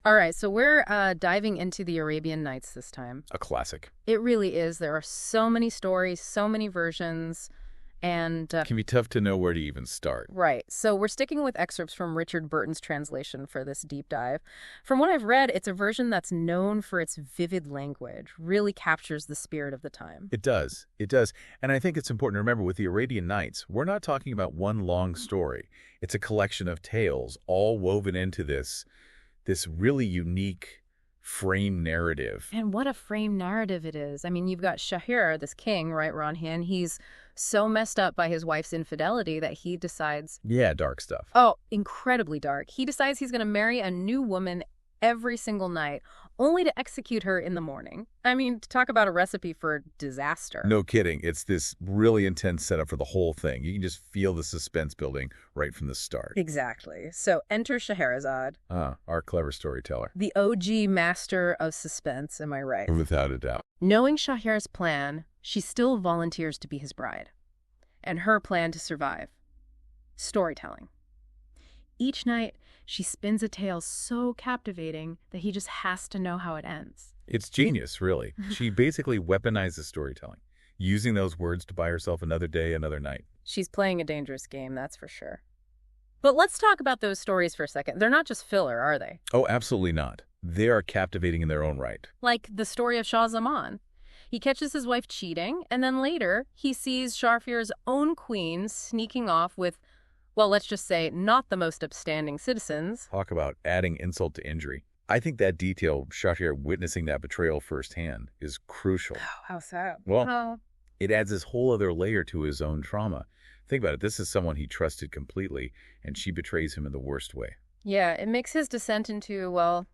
All right, so we're diving into the Arabian Nights this time. A classic. It really is. There are so many stories, so many versions, and Can be tough to know where to even start. right. So we're sticking with excerpts from Richard Burton's translation for this deep dive. From what I've read, it's a version that's known for its vivid language, really captures the spirit of the time. It does. It does. And I think it's important to remember with the Arabian Nights, we're not talking about one long story. It's a collection of tales all woven into this really unique frame narrative. And what a frame narrative it is. I mean, you've got Shahryar, this king, right, Ronhin. He's so messed up by his wife's infidelity that he decides, Yeah, dark stuff. oh, incredibly dark. He decides he's going to marry a new woman every single night, only to execute her in the morning. I mean, to talk about a recipe for disaster. No kidding. It's this really intense setup for the whole thing. You can just feel the suspense building right from the start. Exactly. So enter Scheherazade, Our clever storyteller. the OG master of suspense, am I right? Without a doubt. Knowing Shahyar's plan, she still volunteers to be his bride. And her plan to survive. Storytelling. Each night, she spins a tale so captivating that he just has to know how it ends. It's genius, really. She basically weaponizes storytelling, using those words to buy herself another day, another night. She's playing a dangerous game, that's for sure. But let's talk about those stories for a second. They're not just filler, are they? Oh, absolutely not. They are captivating in their own right. Like the story of Shah Zaman. He catches his wife cheating, and then later he sees Shahryar's own queen sneaking off with, well, let's just say, not the most upstanding citizens. Talk about adding insult to injury. I think that detail, Shahryar witnessing that betrayal firsthand, is crucial. Oh, how sad. Well, it adds this whole other layer to his own trauma. Think about it. This is someone he trusted completely, and she betrays him in the worst way. Yeah, it makes his descent into, well,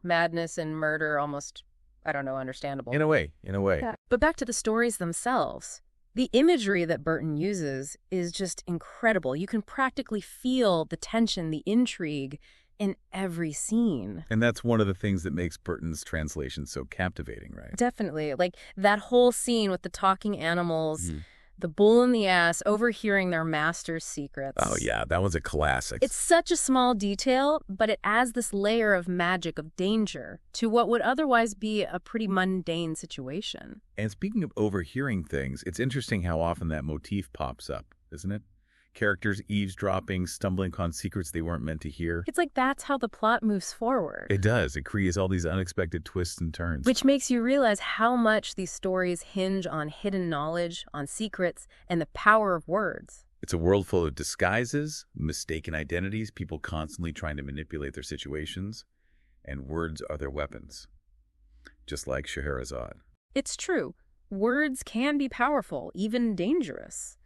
madness and murder almost, I don't know, understandable. In a way. Yeah. But back to the stories themselves. The imagery that Burton uses is just incredible. You can practically feel the tension, the intrigue in every scene. And that's one of the things that makes Burton's translation so captivating, right? Definitely. Like that whole scene with the talking animals, the bull and the ass overhearing their master's secrets. Oh, yeah, that was a classic. It's such a small detail, but it adds this layer of magic, of danger, to what would otherwise be a pretty mundane situation. And speaking of overhearing things, it's interesting how often that motif pops up, isn't it? Characters eavesdropping, stumbling upon secrets they weren't meant to hear. It's like that's how the plot moves forward. It does. It creates all these unexpected twists and turns. Which makes you realize how much these stories hinge on hidden knowledge, on secrets, and the power of words. It's a world full of disguises, mistaken identities, people constantly trying to manipulate their situations, and words are their weapons. Just like Scheherazade. It's true. Words can be powerful, even dangerous.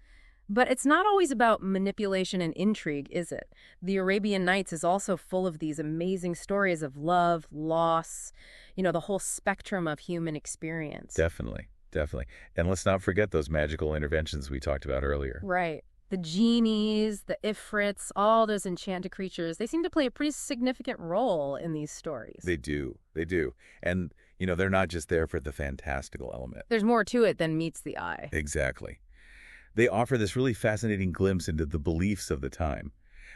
But it's not always about manipulation and intrigue, is it? The Arabian Nights is also full of these amazing stories of love, loss, the whole spectrum of human experience. Definitely. And let's not forget those magical interventions we talked about earlier. Right. The genies, the ifrits, all those enchanted creatures, they seem to play a pretty significant role in these stories. They do. And, they're not just there for the fantastical element. There's more to it than meets the eye. Exactly. They offer this really fascinating glimpse into the beliefs of the time.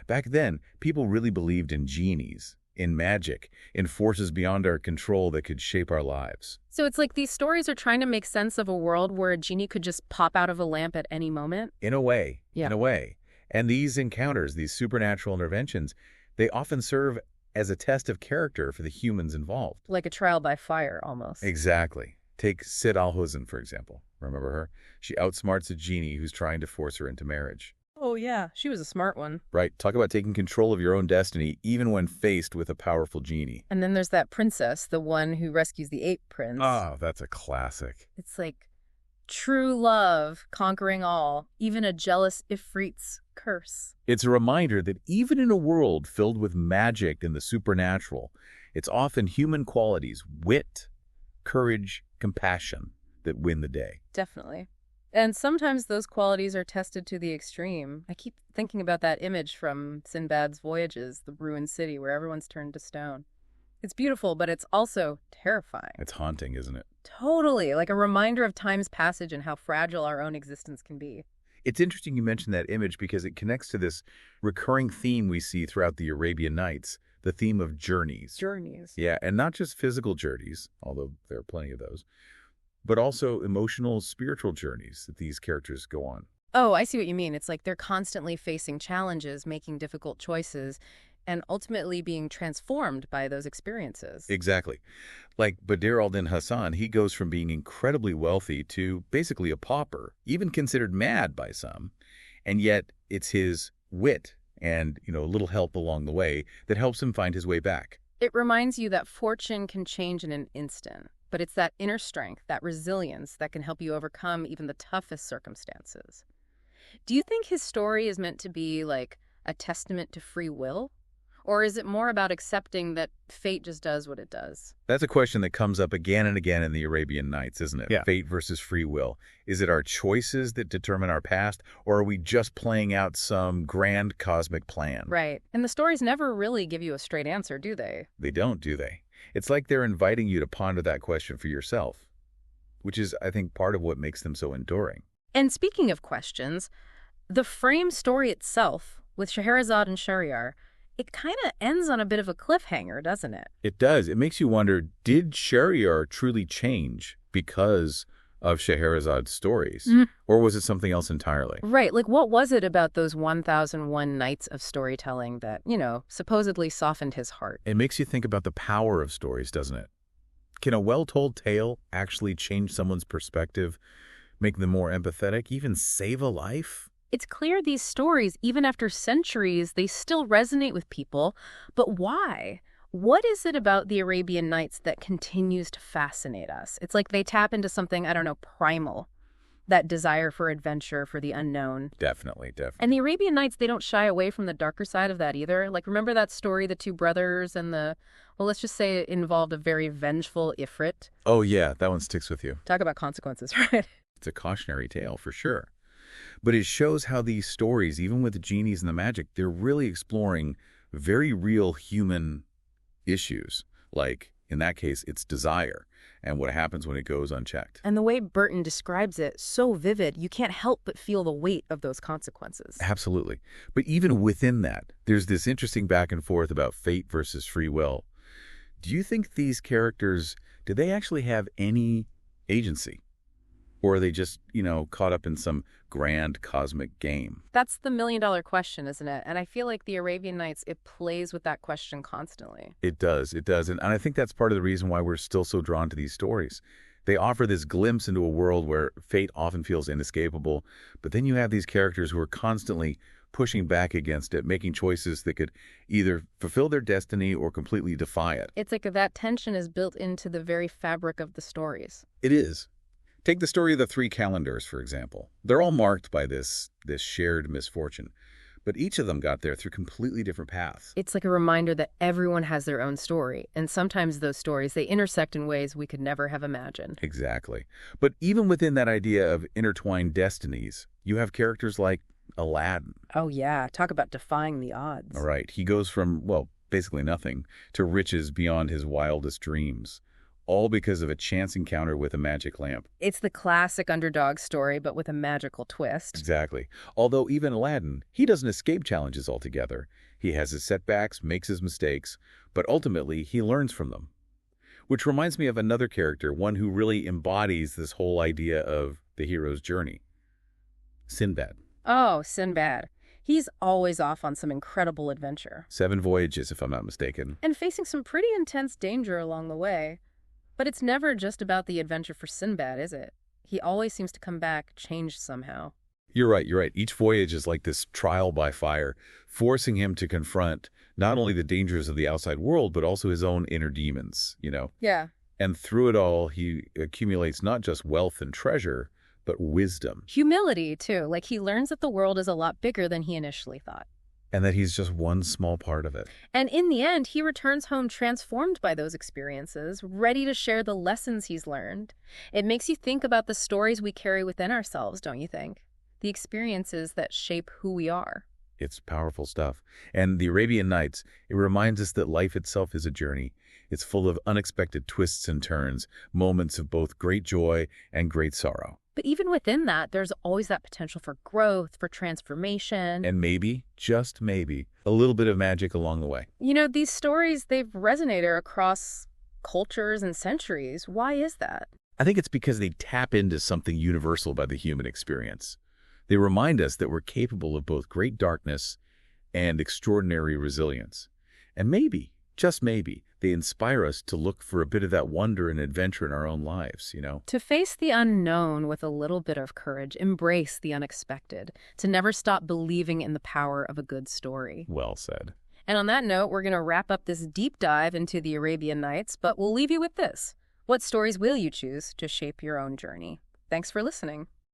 Back then, people really believed in genies, in magic, in forces beyond our control that could shape our lives. So it's like these stories are trying to make sense of a world where a genie could just pop out of a lamp at any moment? In a way. Yeah. In a way. And these encounters, these supernatural interventions, they often serve as a test of character for the humans involved. Like a trial by fire, almost. Exactly. Take Sid al-Huzn, for example. Remember her? She outsmarts a genie who's trying to force her into marriage. Oh, yeah. She was a smart one. Right. Talk about taking control of your own destiny, even when faced with a powerful genie. And then there's that princess, the one who rescues the ape prince. Oh, that's a classic. It's like true love conquering all, even a jealous ifrit's curse. It's a reminder that even in a world filled with magic and the supernatural, it's often human qualities, wit, courage, compassion, that win the day. Definitely. And sometimes those qualities are tested to the extreme. I keep thinking about that image from Sinbad's Voyages, the ruined city where everyone's turned to stone. It's beautiful, but it's also terrifying. It's haunting, isn't it? Totally, like a reminder of time's passage and how fragile our own existence can be. It's interesting you mentioned that image because it connects to this recurring theme we see throughout the Arabian Nights, the theme of journeys. Journeys. Yeah, and not just physical journeys, although there are plenty of those, but also emotional, spiritual journeys that these characters go on. Oh, I see what you mean. It's like they're constantly facing challenges, making difficult choices, and ultimately being transformed by those experiences. Exactly. Like Badr al-Din Hassan, he goes from being incredibly wealthy to basically a pauper, even considered mad by some, and yet it's his wit and, a little help along the way that helps him find his way back. It reminds you that fortune can change in an instant, but it's that inner strength, that resilience that can help you overcome even the toughest circumstances. Do you think his story is meant to be like a testament to free will? Or is it more about accepting that fate just does what it does? That's a question that comes up again and again in the Arabian Nights, isn't it? Yeah. Fate versus free will. Is it our choices that determine our past, or are we just playing out some grand cosmic plan? Right. And the stories never really give you a straight answer, do they? They don't, do they? It's like they're inviting you to ponder that question for yourself, which is, I think, part of what makes them so enduring. And speaking of questions, the frame story itself, with Scheherazade and Shahryar, it kind of ends on a bit of a cliffhanger, doesn't it? It does. It makes you wonder, did Shahryar truly change because of Scheherazade's stories? Or was it something else entirely? Right. Like, what was it about those 1001 nights of storytelling that, supposedly softened his heart? It makes you think about the power of stories, doesn't it? Can a well-told tale actually change someone's perspective, make them more empathetic, even save a life? It's clear these stories, even after centuries, they still resonate with people. But why? What is it about the Arabian Nights that continues to fascinate us? It's like they tap into something, I don't know, primal. That desire for adventure, for the unknown. Definitely. And the Arabian Nights, they don't shy away from the darker side of that either. Like, remember that story, the two brothers and let's just say it involved a very vengeful Ifrit? Oh, yeah, that one sticks with you. Talk about consequences, right? It's a cautionary tale, for sure. But it shows how these stories, even with the genies and the magic, they're really exploring very real human issues. Like, in that case, it's desire and what happens when it goes unchecked. And the way Burton describes it, so vivid, you can't help but feel the weight of those consequences. Absolutely. But even within that, there's this interesting back and forth about fate versus free will. Do you think these characters, do they actually have any agency? Or are they just, caught up in some grand cosmic game? That's the million-dollar question, isn't it? And I feel like the Arabian Nights, it plays with that question constantly. It does. And I think that's part of the reason why we're still so drawn to these stories. They offer this glimpse into a world where fate often feels inescapable, but then you have these characters who are constantly pushing back against it, making choices that could either fulfill their destiny or completely defy it. It's like that tension is built into the very fabric of the stories. It is. Take the story of the three calendars, for example. They're all marked by this shared misfortune, but each of them got there through completely different paths. It's like a reminder that everyone has their own story, and sometimes those stories, they intersect in ways we could never have imagined. Exactly. But even within that idea of intertwined destinies, you have characters like Aladdin. Oh yeah, talk about defying the odds. All right, he goes from, basically nothing, to riches beyond his wildest dreams. All because of a chance encounter with a magic lamp. It's the classic underdog story, but with a magical twist. Exactly. Although even Aladdin, he doesn't escape challenges altogether. He has his setbacks, makes his mistakes, but ultimately he learns from them. Which reminds me of another character, one who really embodies this whole idea of the hero's journey. Sinbad. Oh, Sinbad. He's always off on some incredible adventure. 7 voyages, if I'm not mistaken. And facing some pretty intense danger along the way. But it's never just about the adventure for Sinbad, is it? He always seems to come back changed somehow. You're right. Each voyage is like this trial by fire, forcing him to confront not only the dangers of the outside world, but also his own inner demons, Yeah. And through it all, he accumulates not just wealth and treasure, but wisdom. Humility, too. Like, he learns that the world is a lot bigger than he initially thought. And that he's just one small part of it. And in the end, he returns home transformed by those experiences, ready to share the lessons he's learned. It makes you think about the stories we carry within ourselves, don't you think? The experiences that shape who we are. It's powerful stuff. And the Arabian Nights, it reminds us that life itself is a journey. It's full of unexpected twists and turns, moments of both great joy and great sorrow. But even within that, there's always that potential for growth, for transformation. And maybe, just maybe, a little bit of magic along the way. You know, these stories, they've resonated across cultures and centuries. Why is that? I think it's because they tap into something universal about the human experience. They remind us that we're capable of both great darkness and extraordinary resilience. And maybe, just maybe, they inspire us to look for a bit of that wonder and adventure in our own lives, you know? To face the unknown with a little bit of courage, embrace the unexpected, to never stop believing in the power of a good story. Well said. And on that note, we're going to wrap up this deep dive into the Arabian Nights, but we'll leave you with this. What stories will you choose to shape your own journey? Thanks for listening.